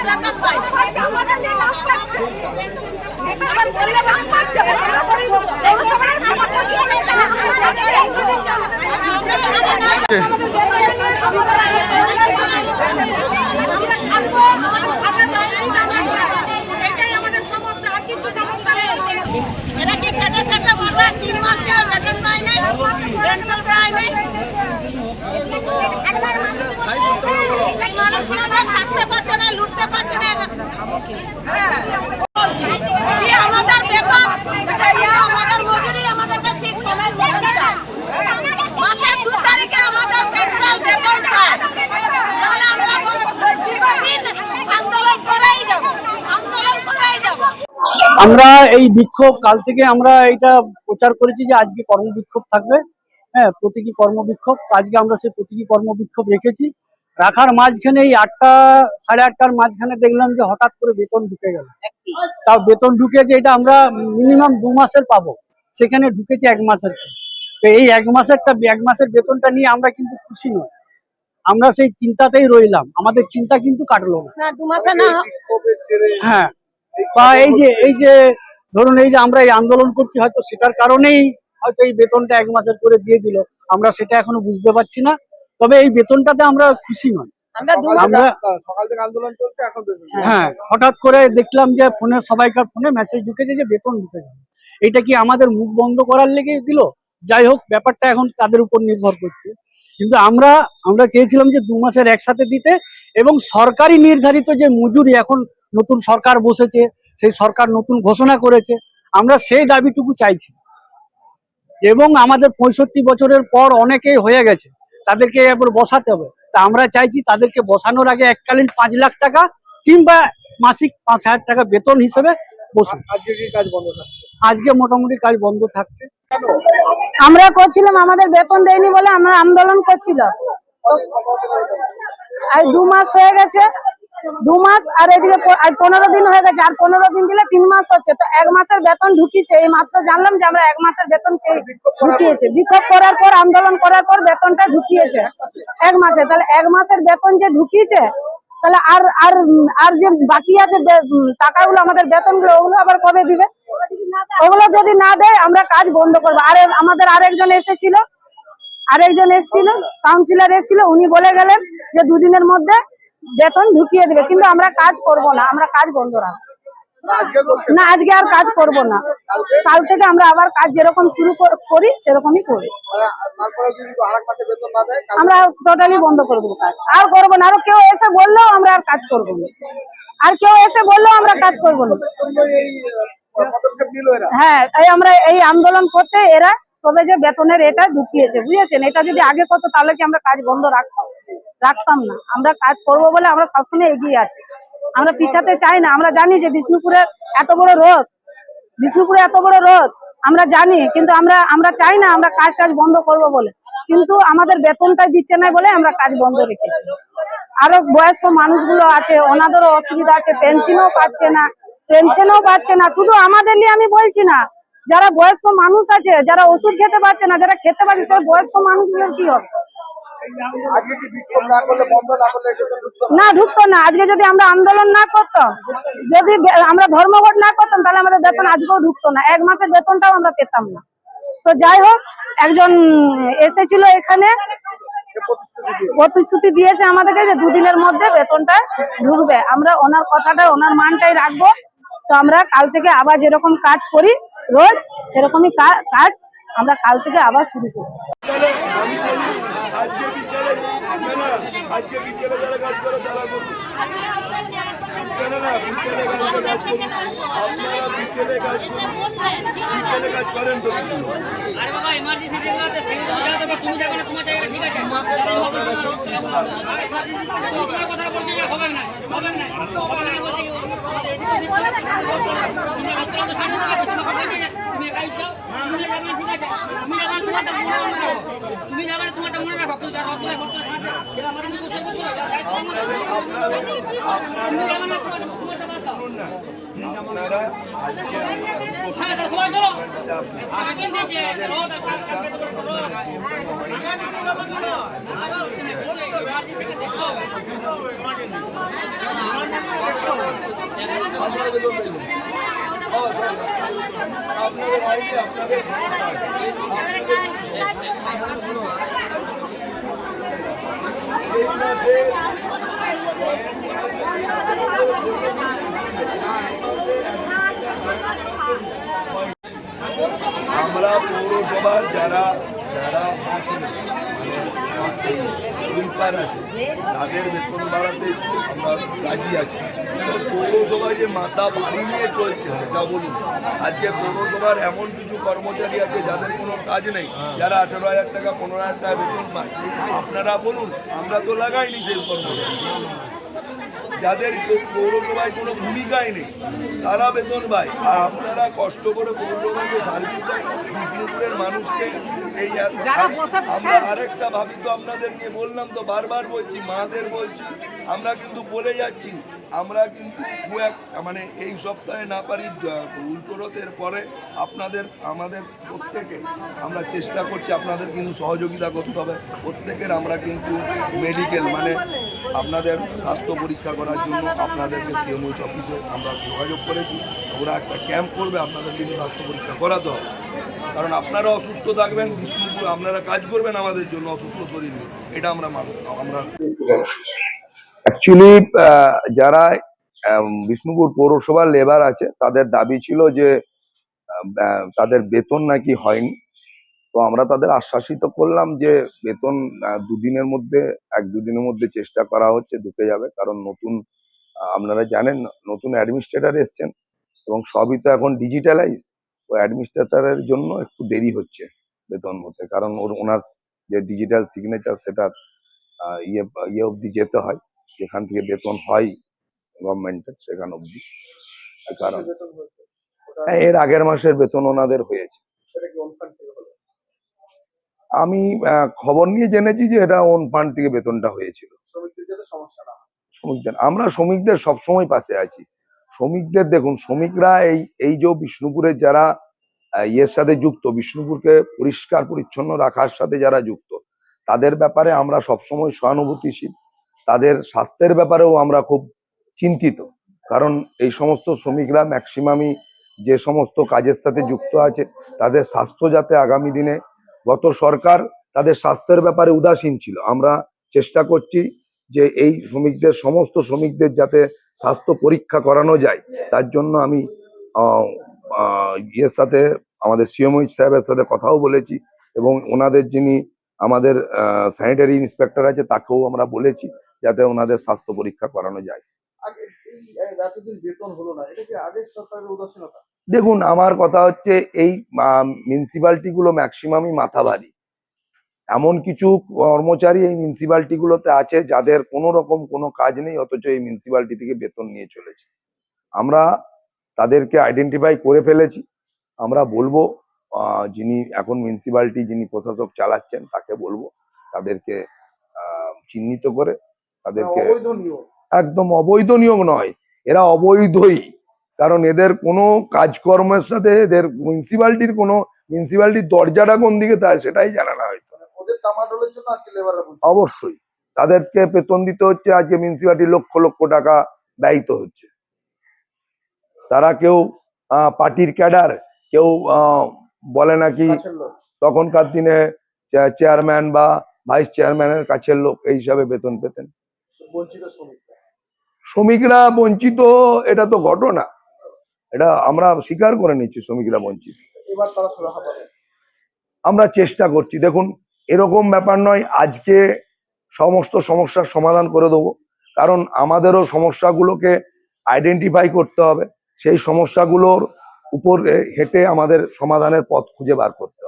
বেতন পাই এটাই আমাদের সমস্যা, আর কিছু সমস্যা নেই। এরা কি খেতে খেতে বলবে 3 মাস ধরে বেতন পায় না, পেনশন পায় না। এই মানুষগুলো তো থাকতে পারছে না, লুটতে পারছে না। কি আমাদের বেতন, আমাদের মজুরি আমাদেরকে ঠিক সময় মতন চায়। মাসের 2 তারিখে আমাদের পেনশন বেতন চায়। নাহলে আমরা দীর্ঘদিন আন্দোলন করেই যাব, আন্দোলন করেই যাব। আমরা এই বিক্ষোভ কাল থেকে আমরা এটা প্রচার করেছি যে আজকে কর্মবিক্ষোভ থাকবে। হ্যাঁ, প্রতীকী কর্মবিক্ষোভ। আজকে আমরা সেই প্রতীকী কর্মবিক্ষোভ রেখেছি। রাখার মাঝখানে এই 8টা সাড়ে 8টার মাঝখানে দেখলাম যে হঠাৎ করে বেতন ঢুকে গেল। তাও বেতন ঢুকেছে, এটা আমরা মিনিমাম 2 মাসের পাবো, সেখানে ঢুকেছে 1 মাসের। তো এই 1 মাসের বেতনটা নিয়ে আমরা কিন্তু খুশি নয়। আমরা সেই চিন্তাতেই রইলাম, আমাদের চিন্তা কিন্তু কাটলো না। 2 মাসে না। হ্যাঁ, বা এই যে ধরুন এই যে আমরা এই আন্দোলন করছি, হয়তো সেটার কারণেই হয়তো এই বেতনটা 1 মাসের করে দিয়ে দিল, আমরা সেটা এখনো বুঝতে পারছি না। তবে এই বেতনটাতে আমরা খুশি নয়। আমরা সকাল থেকে আন্দোলন চলছে, এখন হ্যাঁ, হঠাৎ করে দেখলাম যে ফোনে সবাইকার ফোনে মেসেজ ঢুকেছে যে বেতন ঢুকে যাবে। এটা কি আমাদের মুখ বন্ধ করার লেগে দিল? যাই হোক, ব্যাপারটা এখন তাদের উপর নির্ভর করছে। কিন্তু আমরা চেয়েছিলাম যে 2 মাসের একসাথে দিতে, এবং সরকারি নির্ধারিত যে মজুরি, এখন নতুন সরকার বসেছে, সেই সরকার নতুন ঘোষণা করেছে, আমরা সেই দাবিটুকু চাইছি। এবং আমাদের 65 বছরের পর অনেকেই হয়ে গেছে, তাদেরকে এবার বসাতে হবে। তা আমরা চাইছি তাদেরকে বসানোর আগে এককালীন 5 লাখ টাকা কিংবা মাসিক 5,000 টাকা বেতন হিসেবে বসুন। আজকে কি কাজ বন্ধ থাকছে? আজকে মোটামুটি কাজ বন্ধ থাকছে। আমরা করছিলাম, আমাদের বেতন দেয়নি বলে আমরা আন্দোলন করছিল। আর 2 মাস হয়ে গেছে, 2 মাস আর এদিকে 15 দিন হয়ে গেছে, আর 15 দিন দিলে 3 মাস হচ্ছে। তো 1 মাসের বেতন ঢুকিয়েছে, এই মাত্র জানলাম যে আমরা 1 মাসের বেতন ঢুকিয়েছে। বিক্ষোভ করার পর, আন্দোলন করার পর বেতনটা ঢুকিয়েছে 1 মাসে। তাহলে 1 মাসের বেতন যে ঢুকিয়েছে, তাহলে আর যে বাকি আছে টাকাগুলো, আমাদের বেতনগুলো, ওগুলো আবার কবে দিবে? ওগুলো যদি না দেয় আমরা কাজ বন্ধ করবো। আর আমাদের আরেকজন এসেছিল, কাউন্সিলর এসেছিল, উনি বলে গেলেন যে 2 দিনের মধ্যে বেতন ঢুকিয়ে দিবে, কিন্তু আমরা কাজ করব না, আমরা কাজ বন্ধ রাখবো না। আজকে আর কাজ করব না, কাল থেকে আমরা আবার কাজ যেরকম শুরু করি সেরকমই করি। আমরা টোটালি বন্ধ করে দেবো কাজ, আর করবো না। আর কেউ এসে বললেও আমরা আর কাজ করবো না, আর কেউ এসে বললেও আমরা কাজ করবো না। হ্যাঁ, আমরা এই আন্দোলন করতে এরা তবে যে বেতনের এটা ঢুকিয়েছে, বুঝেছেন? এটা যদি আগে করতো তাহলে কি আমরা কাজ বন্ধ রাখতাম না? আমরা কাজ করব বলে আমরা সবসময় এগিয়ে আছি, আমরা পিছাতে চাই না। আমরা জানি যে বিষ্ণুপুরে এত বড় রোদ, আমরা জানি, কিন্তু আমরা চাই না আমরা কাজ বন্ধ করব বলে। কিন্তু আমাদের বেতনটাই দিচ্ছে না বলে আমরা কাজ বন্ধ রেখেছি। আরো বয়স্ক মানুষগুলো আছে, ওনাদেরও অসুবিধা আছে, পেনশনও পাচ্ছে না। শুধু আমাদের নিয়ে আমি বলছি না, যারা বয়স্ক মানুষ আছে, যারা ওষুধ খেতে পারছে না, যারা খেতে পারছে, সেই বয়স্ক মানুষগুলোর কি হবে? না, ঢুকতো না। আজকে যদি আমরা আন্দোলন না করতাম, যদি আমরা ধর্মঘট না করতাম, তাহলে আমাদের বেতন আজকেও ঢুকতো না, 1 মাসের বেতনটাও আমরা পেতাম না। তো যাই হোক, একজন এসেছিল এখানে, প্রতিশ্রুতি দিয়েছে আমাদেরকে যে 2 দিনের মধ্যে বেতনটা ঢুকবে। আমরা ওনার কথাটা, ওনার মানটাই রাখবো। তো আমরা কাল থেকে আবার যেরকম কাজ করি রোজ, সেরকমই কাজ আমরা কাল থেকে আবার শুরু করব। তুমি যাবে তোমারটা মনে রাখো, কিন্তু না, আপনারা আজকে হ্যাঁ তাহলে সবাই চলো আগে দিয়েছে চলো আপনাদের আইডি আপনাদের আমরা পৌরসভার যারা যারা সুইপার আছে তাদের বেতন বাড়াতে আমরা রাজি আছি। পৌরসভায় যে মাথা ভারী নিয়ে চলছে সেটা বলুন। আজকে পৌরসভার এমন কিছু কর্মচারী আছে যাদের কোনো কাজ নেই, যারা 18,000 টাকা 15,000 টাকা বেতন পায়। আপনারা বলুন, আমরা তো লাগাইনি সেই কর্মচারী, যাদের পৌরসভায় কোনো ভূমিকাই নেই তারা বেতন পায়। আর আপনারা কষ্ট করে পৌরসভাকে সার্ভিস দেন বিষ্ণুপুরের মানুষকে। এই আমরা আরেকটা ভাবি তো আপনাদের নিয়ে বললাম তো, বারবার বলছি, মাদের বলছি, আমরা কিন্তু বলে যাচ্ছি, আমরা কিন্তু মানে এই সপ্তাহে না পারি উল্টো রথের পরে আপনাদের আমাদের প্রত্যেকে আমরা চেষ্টা করছি, আপনাদের কিন্তু সহযোগিতা করতে হবে প্রত্যেকের। আমরা কিন্তু মেডিকেল মানে আপনাদের স্বাস্থ্য পরীক্ষা করার জন্য আপনাদেরকে সিএমওইচ অফিসে আমরা যোগাযোগ করেছি। ওরা একটা ক্যাম্প করবে, আপনাদের কিন্তু স্বাস্থ্য পরীক্ষা করাতে হবে। কারণ আপনারা অসুস্থ থাকবেন, বিষ্ণুপুর আপনারা কাজ করবেন আমাদের জন্য অসুস্থ শরীর নিয়ে, এটা আমরা আমরা অ্যাকচুয়ালি যারা বিষ্ণুপুর পৌরসভার লেবার আছে তাদের দাবি ছিল যে তাদের বেতন নাকি হয়নি। তো আমরা তাদের আশ্বাসিত করলাম যে বেতন দুদিনের মধ্যে 1-2 দিনের মধ্যে চেষ্টা করা হচ্ছে, ঢুকে যাবে। কারণ নতুন আপনারা জানেন নতুন অ্যাডমিনিস্ট্রেটর এসছেন এবং সবই তো এখন ডিজিটালাইজ। তো অ্যাডমিনিস্ট্রেটরের জন্য একটু দেরি হচ্ছে বেতন হতে, কারণ ওনার যে ডিজিটাল সিগনেচার সেটার ইয়ে অবধি যেতে হয়, যেখান থেকে বেতন হয় গভর্নমেন্টের সেখান অবধি। কারণ হ্যাঁ, এর আগের মাসের বেতন ওনাদের হয়েছে। আমি খবর নিয়ে জেনেছি যে এটা ওন ফান্ড থেকে বেতনটা হয়েছিল। শ্রমিকদের আমরা শ্রমিকদের সবসময় পাশে আছি। শ্রমিকদের দেখুন, শ্রমিকরা এই যে বিষ্ণুপুরের যারা ইয়ের সাথে যুক্ত, বিষ্ণুপুরকে পরিষ্কার পরিচ্ছন্ন রাখার সাথে যারা যুক্ত, তাদের ব্যাপারে আমরা সবসময় সহানুভূতিশীল। তাদের স্বাস্থ্যের ব্যাপারেও আমরা খুব চিন্তিত, কারণ এই সমস্ত শ্রমিকরা ম্যাক্সিমামই যে সমস্ত কাজের সাথে যুক্ত আছে তাদের স্বাস্থ্য যাতে আগামী দিনে, গত সরকার তাদের স্বাস্থ্যের ব্যাপারে উদাসীন ছিল। আমরা চেষ্টা করছি যে এই সমস্ত শ্রমিকদের যাতে স্বাস্থ্য পরীক্ষা করানো যায়, তার জন্য আমি ইয়ের সাথে আমাদের সিএমওইচ সাহেবের সাথে কথাও বলেছি এবং ওনাদের যিনি আমাদের স্যানিটারি ইন্সপেক্টর আছে তাকেও আমরা বলেছি যাতে ওনাদের স্বাস্থ্য পরীক্ষা করানো যায়। দেখুন, আমার কথা হচ্ছে এই মিউনিসিপ্যালিটি গুলো ম্যাক্সিমামই মাথা ভারী। এমন কিছু কর্মচারী এই মিউনিসিপ্যালিটি গুলোতে আছে যাদের কোনো রকম কোনো কাজ নেই, অথচ এই মিউনিসিপ্যালিটি থেকে বেতন নিয়ে চলেছে। আমরা তাদেরকে আইডেন্টিফাই করে ফেলেছি। আমরা বলবো যিনি এখন মিউনিসিপ্যালিটি যিনি প্রশাসক চালাচ্ছেন তাকে বলবো তাদেরকে চিহ্নিত করে তাদেরকে। একদম অবৈধ নিয়োগ নয়, এরা অবৈধই। কারণ এদের কোনো কাজকর্মের সাথে এদের মিউনিসিপ্যালিটির দরজাটা কোন দিকে তাই সেটাই জানা না হয়তো। অবশ্যই তাদেরকে বেতন দিতে হচ্ছে। আজকে মিউনিসিপ্যালিটি লক্ষ লক্ষ টাকা ব্যয়িত হচ্ছে। তারা কেউ পার্টির ক্যাডার, কেউ বলে নাকি তখনকার দিনে চেয়ারম্যান বা ভাইস চেয়ারম্যানের কাছের লোক, এই হিসাবে বেতন পেতেন। শ্রমিকরা বঞ্চিত, এটা তো ঘটনা, এটা আমরা স্বীকার করে নিচ্ছি শ্রমিকরা বঞ্চিত। আমরা চেষ্টা করছি। দেখুন, এরকম ব্যাপার নয় আজকে সমস্ত সমস্যার সমাধান করে দেবো, কারণ আমাদেরও সমস্যাগুলোকে আইডেন্টিফাই করতে হবে, সেই সমস্যাগুলোর উপর হেঁটে আমাদের সমাধানের পথ খুঁজে বার করতে হবে।